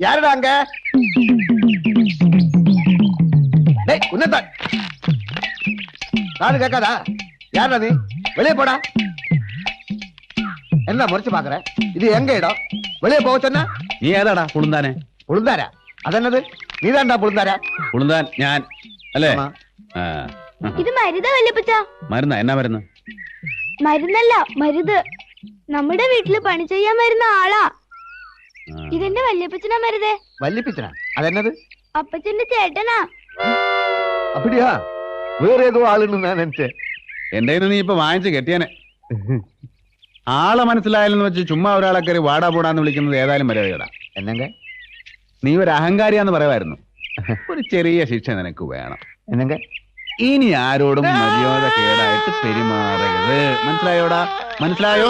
யாருடா அங்க? டேய் உன்னதா காது கேட்காதா? யாருடா நீ? வெளியே போடா. என்ன முறைச்சு பாக்குற? இது எங்க இடம்? வெளியே போக சொன்னா നീ ഏതാടാ പുളുന്താനെ? പുളുന്താരാ? അതെന്നത്? നീതാണ്ടാ പുളുന്താരാ? പുളുന്താൻ ഞാൻ അല്ലേ? ആ. ഇത് മരുതാ വല്യപ്പച്ച? മരുന്നാ? എന്നാ മരുന്ന്? മരുന്നല്ല, മരുത്. നമ്മുടെ വീട്ടില് പണി ചെയ്യാൻ വരുന്ന ആളാ. ഇതെന്റെ വല്യപ്പച്ചനാ മരുതേ. വല്യപ്പച്ചനാ? അതെന്നത്? അപ്പച്ചന്റെ ചേട്ടനാ. அப்படியா? வேற ஏதோ ஆளுன்னு நான் நினைச்சேன். എന്റെ നീ ഇപ്പൊ വാങ്ങിച്ച് കെട്ടിയാനെ. ആളെ മനസ്സിലായാലെന്ന് വെച്ച് ചുമ്മാ ഒരാളെ കയറി വാടാ പോടാന്ന് വിളിക്കുന്നത് ഏതായാലും മര്യാദ. என்னங்க? നീ ഒരു അഹങ്കാരിയാന്ന് പറയുമായിരുന്നു. ഒരു ചെറിയ ശിക്ഷ നിനക്ക് വേണം. என்னங்க? ഇനി ആരോടും മര്യാദ കേടായിട്ട് പെരുമാറരുത്. മനസ്സിലായോടാ? മനസ്സിലായോ?